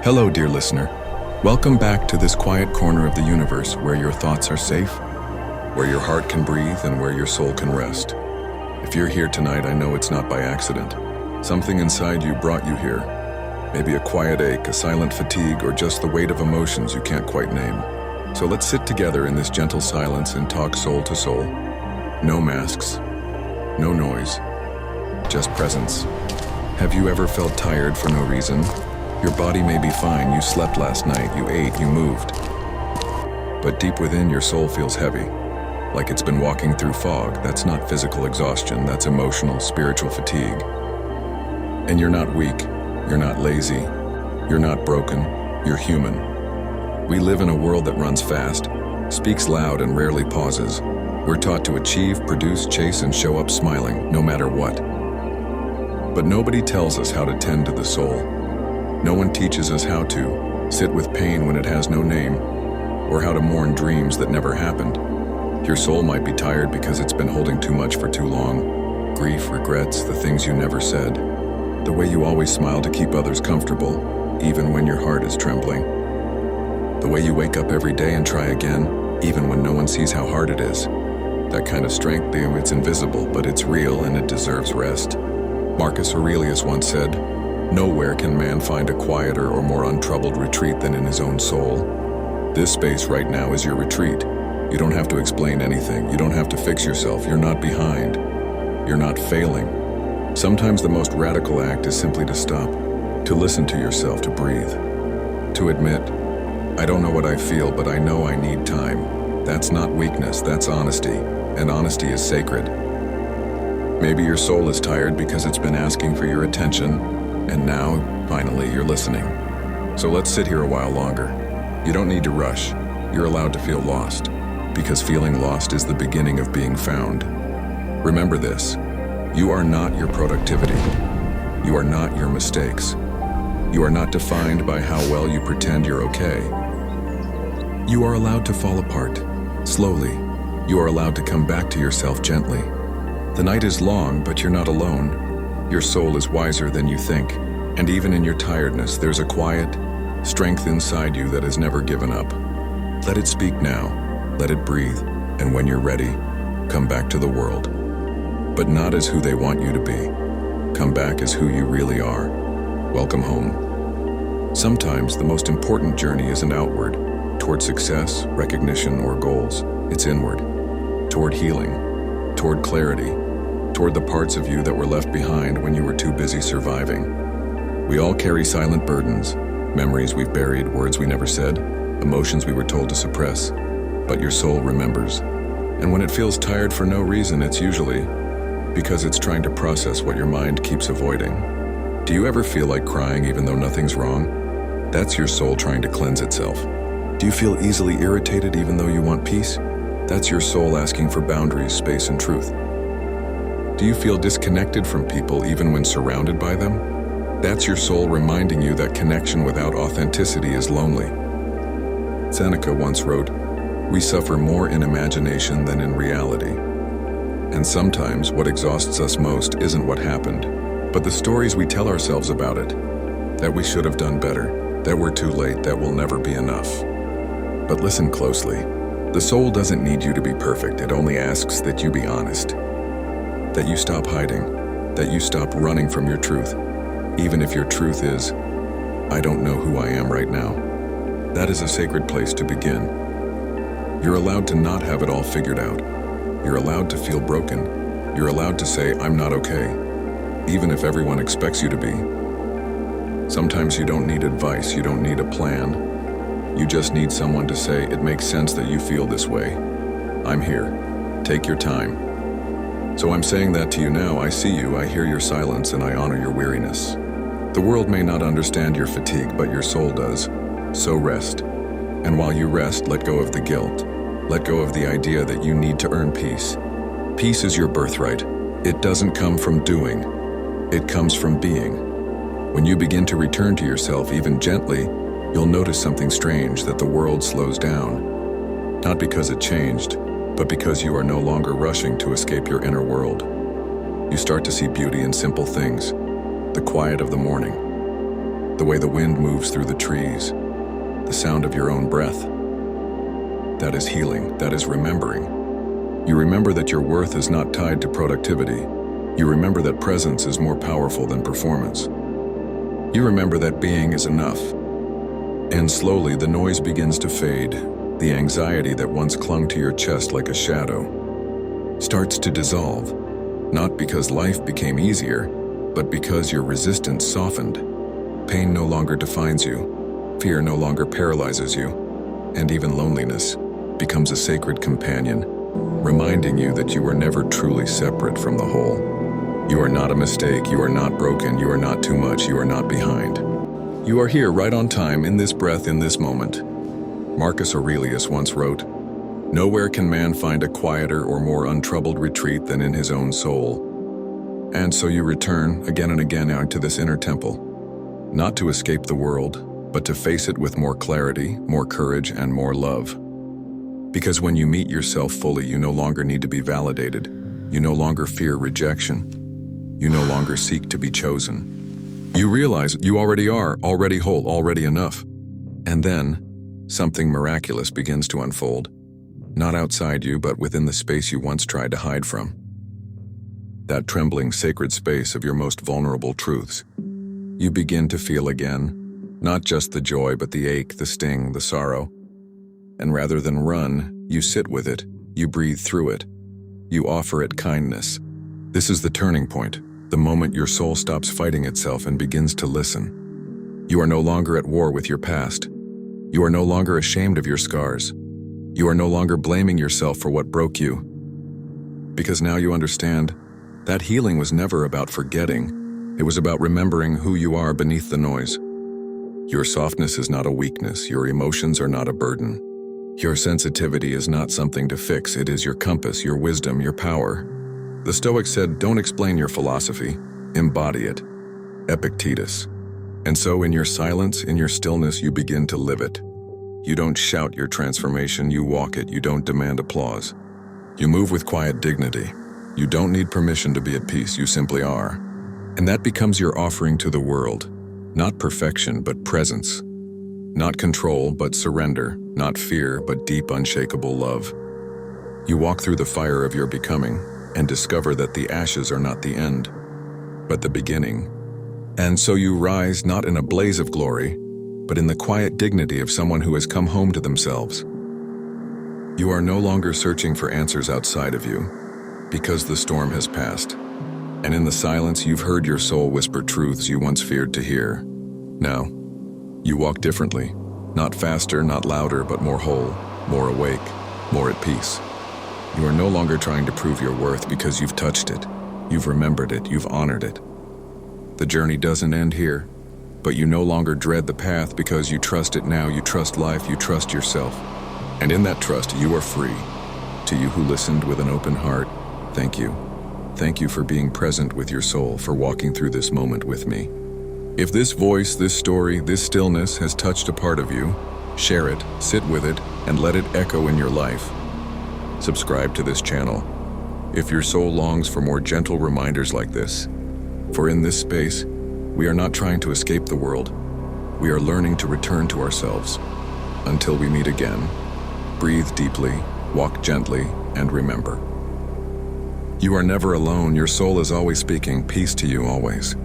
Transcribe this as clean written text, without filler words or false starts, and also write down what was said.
Hello, dear listener. Welcome back to this quiet corner of the universe where your thoughts are safe, where your heart can breathe, and where your soul can rest. If you're here tonight, I know it's not by accident. Something inside you brought you here. Maybe a quiet ache, a silent fatigue, or just the weight of emotions you can't quite name. So let's sit together in this gentle silence and talk soul to soul. No masks, no noise, just presence. Have you ever felt tired for no reason? Your body may be fine, you slept last night, you ate, you moved. But deep within, your soul feels heavy, like it's been walking through fog. That's not physical exhaustion, that's emotional, spiritual fatigue. And you're not weak, you're not lazy, you're not broken, you're human. We live in a world that runs fast, speaks loud, and rarely pauses. We're taught to achieve, produce, chase, and show up smiling, no matter what. But nobody tells us how to tend to the soul. No one teaches us how to sit with pain when it has no name, or how to mourn dreams that never happened. Your soul might be tired because it's been holding too much for too long. Grief, regrets, the things you never said. The way you always smile to keep others comfortable, even when your heart is trembling. The way you wake up every day and try again, even when no one sees how hard it is. That kind of strength, it's invisible, but it's real and it deserves rest. Marcus Aurelius once said, "Nowhere can man find a quieter or more untroubled retreat than in his own soul." This space right now is your retreat. You don't have to explain anything. You don't have to fix yourself. You're not behind. You're not failing. Sometimes the most radical act is simply to stop, to listen to yourself, to breathe, to admit, I don't know what I feel, but I know I need time. That's not weakness, that's honesty, and honesty is sacred. Maybe your soul is tired because it's been asking for your attention, and now, finally, you're listening. So let's sit here a while longer. You don't need to rush. You're allowed to feel lost, because feeling lost is the beginning of being found. Remember this. You are not your productivity. You are not your mistakes. You are not defined by how well you pretend you're okay. You are allowed to fall apart, slowly. You are allowed to come back to yourself gently. The night is long, but you're not alone. Your soul is wiser than you think, and even in your tiredness, there's a quiet strength inside you that has never given up. Let it speak now, let it breathe, and when you're ready, come back to the world. But not as who they want you to be. Come back as who you really are. Welcome home. Sometimes the most important journey isn't outward, toward success, recognition, or goals. It's inward, toward healing, toward clarity, toward the parts of you that were left behind when you were too busy surviving. We all carry silent burdens, memories we've buried, words we never said, emotions we were told to suppress, but your soul remembers. And when it feels tired for no reason, it's usually because it's trying to process what your mind keeps avoiding. Do you ever feel like crying even though nothing's wrong? That's your soul trying to cleanse itself. Do you feel easily irritated even though you want peace? That's your soul asking for boundaries, space, and truth. Do you feel disconnected from people even when surrounded by them? That's your soul reminding you that connection without authenticity is lonely. Seneca once wrote, "We suffer more in imagination than in reality." And sometimes what exhausts us most isn't what happened, but the stories we tell ourselves about it. That we should have done better, that we're too late, that will never be enough. But listen closely. The soul doesn't need you to be perfect. It only asks that you be honest. That you stop hiding, that you stop running from your truth. Even if your truth is, I don't know who I am right now. That is a sacred place to begin. You're allowed to not have it all figured out. You're allowed to feel broken. You're allowed to say, I'm not okay, even if everyone expects you to be. Sometimes you don't need advice, you don't need a plan. You just need someone to say, it makes sense that you feel this way. I'm here. Take your time. So I'm saying that to you now. I see you, I hear your silence, and I honor your weariness. The world may not understand your fatigue, but your soul does. So rest. And while you rest, let go of the guilt. Let go of the idea that you need to earn peace. Peace is your birthright. It doesn't come from doing. It comes from being. When you begin to return to yourself, even gently, you'll notice something strange, that the world slows down. Not because it changed, but because you are no longer rushing to escape your inner world. You start to see beauty in simple things. The quiet of the morning. the way the wind moves through the trees, the sound of your own breath. That is healing, that is remembering. You remember that your worth is not tied to productivity. You remember that presence is more powerful than performance. You remember that being is enough. And slowly the noise begins to fade. The anxiety that once clung to your chest like a shadow starts to dissolve, not because life became easier, but because your resistance softened. Pain no longer defines you, fear no longer paralyzes you, and even loneliness becomes a sacred companion, reminding you that you were never truly separate from the whole. You are not a mistake, you are not broken, you are not too much, you are not behind. You are here right on time, in this breath, in this moment. Marcus Aurelius once wrote, "Nowhere can man find a quieter or more untroubled retreat than in his own soul." And so you return again and again out to this inner temple, not to escape the world, but to face it with more clarity, more courage, and more love. Because when you meet yourself fully, you no longer need to be validated. You no longer fear rejection. You no longer seek to be chosen. You realize you already are, already whole, already enough. And then, something miraculous begins to unfold. Not outside you, but within the space you once tried to hide from. That trembling, sacred space of your most vulnerable truths. You begin to feel again, not just the joy, but the ache, the sting, the sorrow. And rather than run, you sit with it, you breathe through it, you offer it kindness. This is the turning point, the moment your soul stops fighting itself and begins to listen. You are no longer at war with your past. You are no longer ashamed of your scars. You are no longer blaming yourself for what broke you. Because now you understand that healing was never about forgetting. It was about remembering who you are beneath the noise. Your softness is not a weakness. Your emotions are not a burden. Your sensitivity is not something to fix. It is your compass, your wisdom, your power. The Stoics said, don't explain your philosophy, embody it. Epictetus. And so in your silence, in your stillness, you begin to live it. You don't shout your transformation, you walk it. You don't demand applause. You move with quiet dignity. You don't need permission to be at peace, you simply are. And that becomes your offering to the world. Not perfection, but presence. Not control, but surrender. Not fear, but deep, unshakable love. You walk through the fire of your becoming and discover that the ashes are not the end, but the beginning. And so you rise not in a blaze of glory, but in the quiet dignity of someone who has come home to themselves. You are no longer searching for answers outside of you, because the storm has passed. And in the silence, you've heard your soul whisper truths you once feared to hear. Now, you walk differently, not faster, not louder, but more whole, more awake, more at peace. You are no longer trying to prove your worth because you've touched it. You've remembered it, you've honored it. The journey doesn't end here, but you no longer dread the path because you trust it now. You trust life, you trust yourself. And in that trust, you are free. To you who listened with an open heart, thank you. Thank you for being present with your soul, for walking through this moment with me. If this voice, this story, this stillness has touched a part of you, share it, sit with it, and let it echo in your life. Subscribe to this channel if your soul longs for more gentle reminders like this. For in this space, we are not trying to escape the world. We are learning to return to ourselves. Until we meet again, breathe deeply, walk gently, and remember. You are never alone. Your soul is always speaking. Peace to you always.